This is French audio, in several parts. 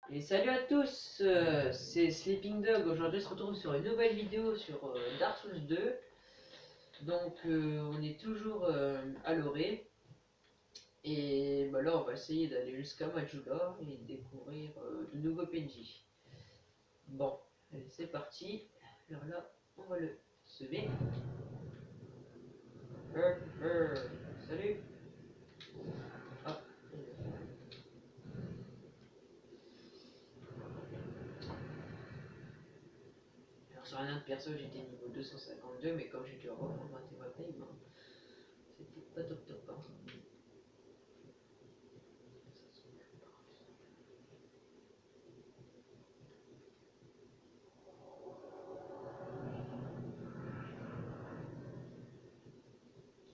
Et salut à tous, c'est Sleeping Dog. Aujourd'hui, on se retrouve sur une nouvelle vidéo sur Dark Souls 2. Donc, on est toujours à l'orée. Et bah, là, on va essayer d'aller jusqu'à Majula et découvrir de nouveaux PNJ. Bon, allez, c'est parti. Alors là, on va le semer. Salut. Ah, alors, sur un autre perso, j'étais niveau 252, mais comme j'ai dû reformater ma paye, ben, c'était pas top top, hein.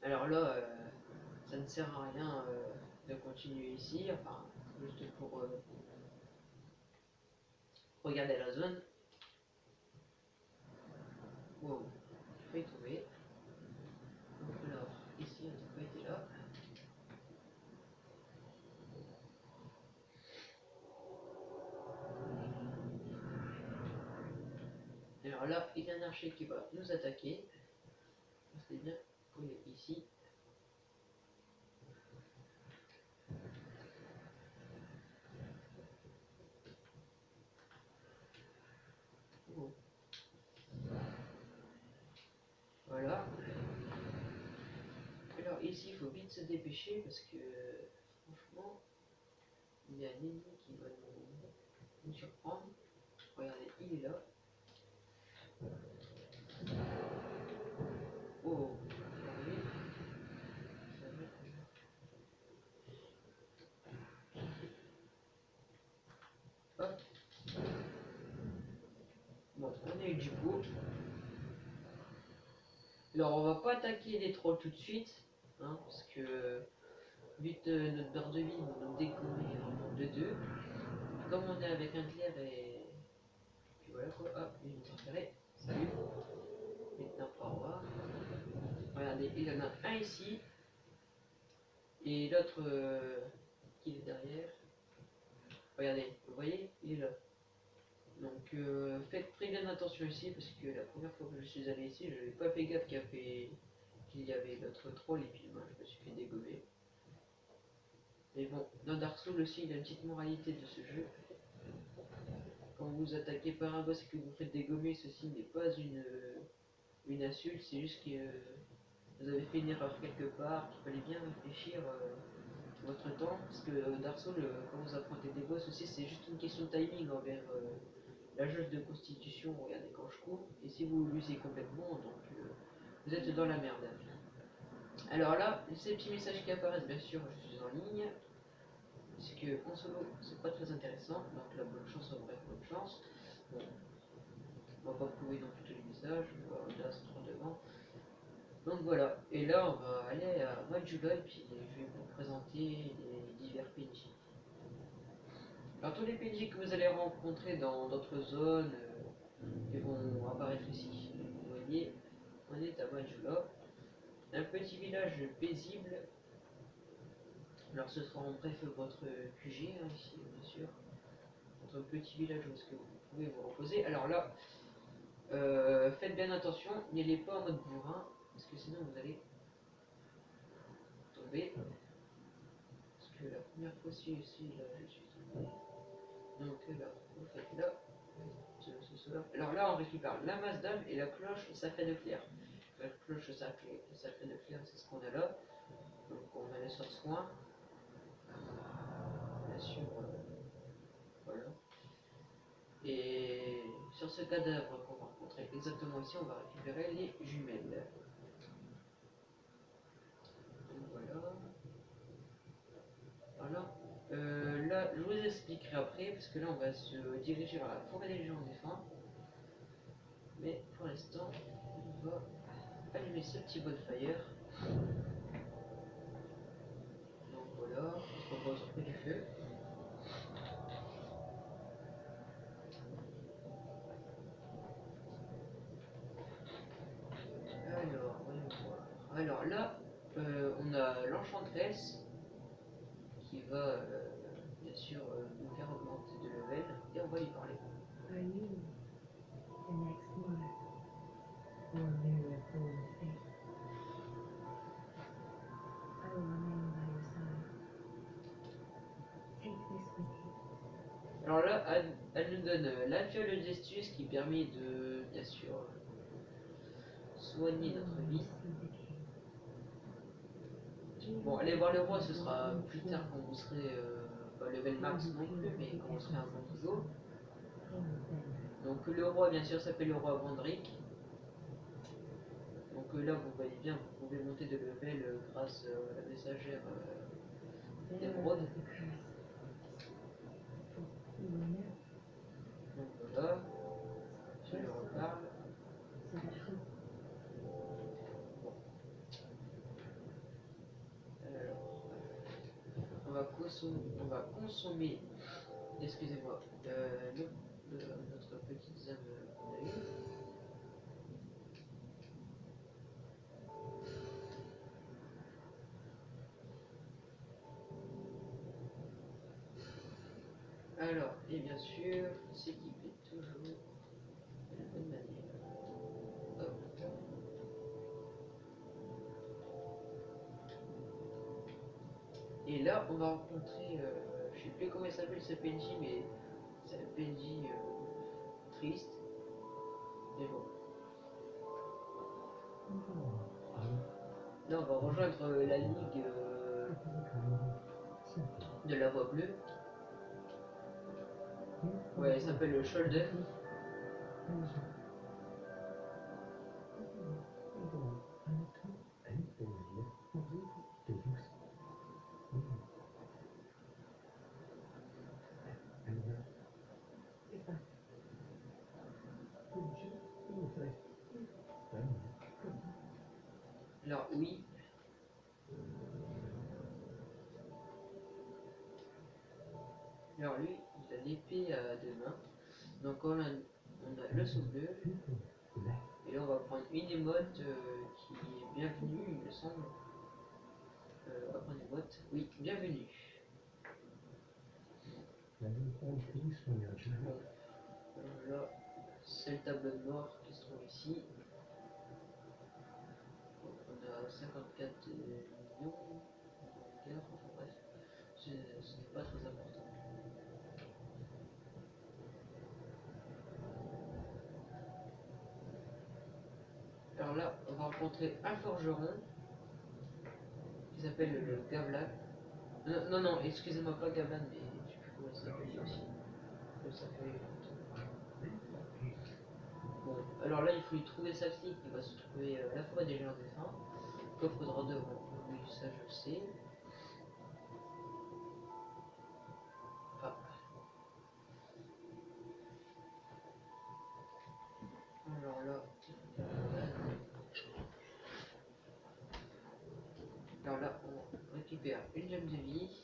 Alors là, ça ne sert à rien de continuer ici, enfin, juste pour regarder la zone. Wow, j'ai failli trouver. Donc alors, ici, on n'a pas été là. Alors là, il y a un archer qui va nous attaquer. C'est bien qu'on est ici. Wow. Voilà. Alors ici, il faut vite se dépêcher parce que franchement, il y a un ennemi qui va nous surprendre. Regardez, il est là. Oh, oui. Hop. Bon, on est du coup. Alors on va pas attaquer les trolls tout de suite, hein, parce que vite notre barre de vie va nous dégommer en nombre de deux. Comme on est avec un clair et puis voilà quoi, hop, il nous repéré. Salut. Maintenant au revoir. Regardez, il y en a un ici et l'autre qui est derrière. Regardez, vous voyez, il est là. Donc faites très bien attention ici parce que la première fois que je suis allé ici, je n'avais pas fait gaffe qu'il y avait l'autre troll et puis moi je me suis fait dégommer. Mais bon, dans Dark Souls aussi, il y a une petite moralité de ce jeu. Quand vous attaquez par un boss et que vous faites dégommer, ceci n'est pas une insulte, c'est juste que vous avez fait une erreur quelque part, qu'il fallait bien réfléchir votre temps, parce que Dark Souls, quand vous affrontez des boss aussi, c'est juste une question de timing envers la jauge de constitution. Regardez quand je cours, et si vous l'usez complètement, donc vous êtes dans la merde. Alors là, ces petits messages qui apparaissent, bien sûr, je suis en ligne. Parce que en solo, c'est pas très intéressant. Donc la bonne chance, en vrai, bonne chance. Bon, on va pas prouver non plus tous les messages. On va là, c'est trop devant. Donc voilà. Et là, on va aller à Majula et puis je vais vous présenter les divers PNJ. Alors tous les PNJ que vous allez rencontrer dans d'autres zones, ils vont apparaître ici. Vous voyez, on est à Majula. Un petit village paisible. Alors ce sera en bref votre QG, hein, ici, bien sûr. Votre petit village où est-ce que vous pouvez vous reposer. Alors là, faites bien attention, n'allez pas en mode bourrin, parce que sinon vous allez tomber. Parce que la première fois ci aussi, là, je suis tombé. Donc là, vous faites là, cela. Alors là, on récupère la masse d'âme et la cloche sacrée de clair. La cloche sacrée de clair, c'est ce qu'on a là. Donc on va aller sur soin. Bien sûr, voilà. Et sur ce cadavre qu'on va rencontrer exactement ici, on va récupérer les jumelles. Donc voilà. Voilà. Là, je vous expliquerai après, parce que là, on va se diriger vers la forêt des géants défunts. Mais pour l'instant, on va allumer ce petit bonfire. Donc voilà, on se propose près du feu. Alors, voyons voir. Alors là, on a l'enchantresse qui va bien sûr nous faire augmenter de level. Alors là, elle nous donne la fiole d'estus qui permet de, bien sûr, soigner notre vie. Bon, aller voir le roi, ce sera plus tard quand vous serez pas level max non plus, mais quand vous serez à un bon niveau. Donc le roi, bien sûr, s'appelle le roi Vandrick. Donc là, vous voyez bien, vous pouvez monter de level grâce à la messagère d'émeraude. Donc voilà, je lui reparle. Bon. Alors, on va consommer, excusez-moi, notre petite âme qu'on a eue. Alors, et bien sûr, s'équiper toujours de la bonne manière. Hop. Et là, on va rencontrer, je sais plus comment il s'appelle ce PNJ, mais c'est un PNJ triste. Mais bon. Là, on va rejoindre la ligue de la voix bleue. Ouais, il s'appelle le Shoulder. Alors oui. Alors lui, il a l'épée à deux mains. Donc on a le souffleur. Et là on va prendre une émote qui est bienvenue, il me semble. On va prendre une émote. Oui, bienvenue. Bon. Là, c'est le tableau de mort qui se trouve ici. Donc, on a 54 millions de guerre, enfin bref, ce n'est pas très important. Alors là, on va rencontrer un forgeron qui s'appelle le Gavlan. Non, excusez-moi, pas Gavlan, mais je sais plus comment il s'appelle aussi. Ça fait... Bon, alors là, il faut lui trouver sa fille qui va se trouver à la forêt des géants défunts. Coffre de rendez-vous, oui, ça je sais. Ah. Alors là, on récupère une gemme de vie.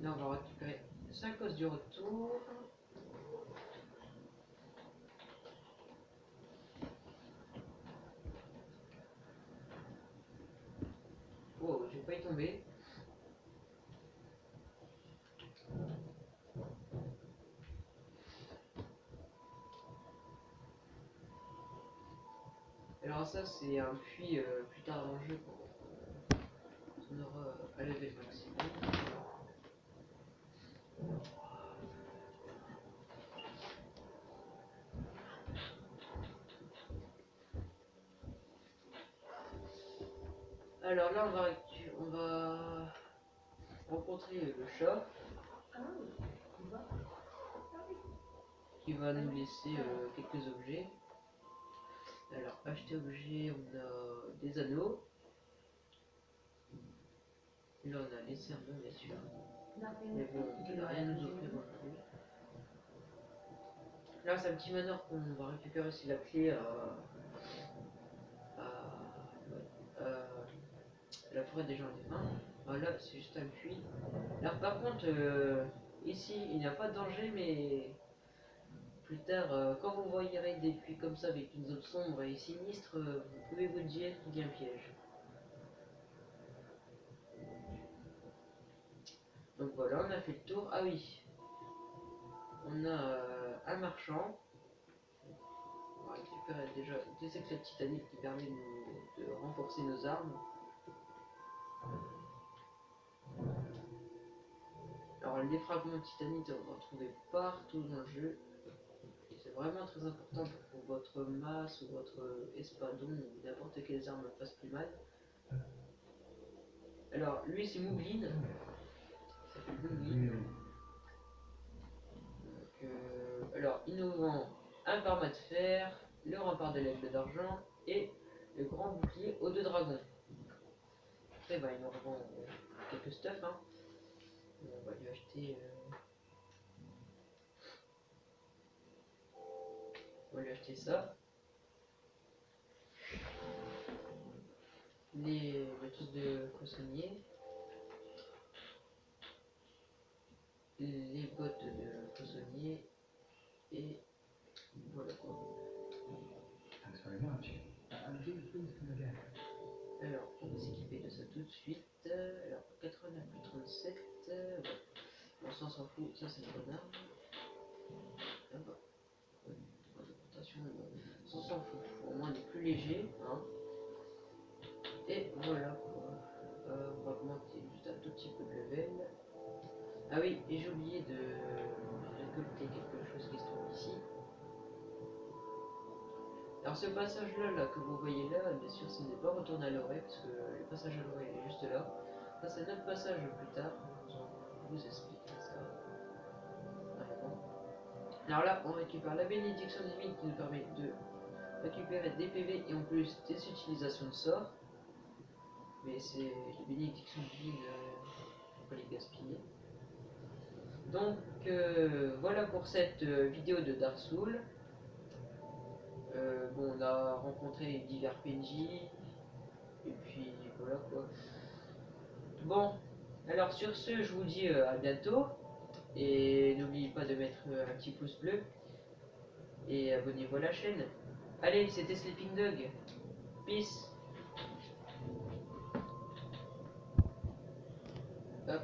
Là, on va récupérer 5 os du retour. Oh, j'ai pas y tomber. Alors ça, c'est un puits plus tard dans le jeu quand on aura à level maximum. Alors là, on va rencontrer le chat qui va nous laisser quelques objets. Alors, acheter objet, on a des anneaux. Et là, on a les sermons, bien sûr. Mais bon, il n'a rien à nous offrir aujourd'hui. Là, c'est un petit manoir qu'on va récupérer aussi la clé à la forêt des gens défunts. Là, c'est juste un puits. Alors, par contre, ici, il n'y a pas de danger, mais plus tard, quand vous voyez des puits comme ça avec une zone sombre et sinistre, vous pouvez vous dire qu'il y a un piège. Donc voilà, on a fait le tour. Ah oui, on a un marchand. On va récupérer déjà des éclats titaniques qui permettent de renforcer nos armes. Alors les fragments titanite, on va retrouver partout dans le jeu. C'est vraiment très important pour que votre masse ou votre espadon ou n'importe quelle arme fasse plus mal. Alors lui c'est Mougline. Ça s'appelle Mougline. Alors innovant, un parma de fer, le rempart de l'aigle d'argent et le grand bouclier aux deux dragons. Après bah, il nous revend quelques stuff. Hein. On va lui acheter. On va lui acheter ça. Les trucs de poissonnier. Les bottes de poissonnier. Et voilà quoi. Alors, on va s'équiper de ça tout de suite. Alors, 89 plus 37. Ouais. Bon, ça on s'en fout. Ça c'est une bonne arme. Ah bah. Ouais. Ça on s'en fout. Au moins on est plus léger. Hein. Et voilà quoi. On va augmenter juste un tout petit peu de level. Ah oui, et j'ai oublié de récolter quelque chose qui se trouve ici. Alors ce passage là que vous voyez là, bien sûr ce n'est pas retourner à l'orée, parce que le passage à l'orée est juste là. Ça c'est notre passage plus tard, je vous expliquer ça. Alors là on récupère la bénédiction divine qui nous permet de récupérer des PV et en plus des utilisations de sorts. Mais c'est les bénédictions divines, faut pas les gaspiller. Donc voilà pour cette vidéo de Dark Souls. Bon, on a rencontré divers PNJ, et puis voilà quoi. Bon, alors sur ce, je vous dis à bientôt, et n'oubliez pas de mettre un petit pouce bleu, et abonnez-vous à la chaîne. Allez, c'était Sleeping Dog, peace. Hop.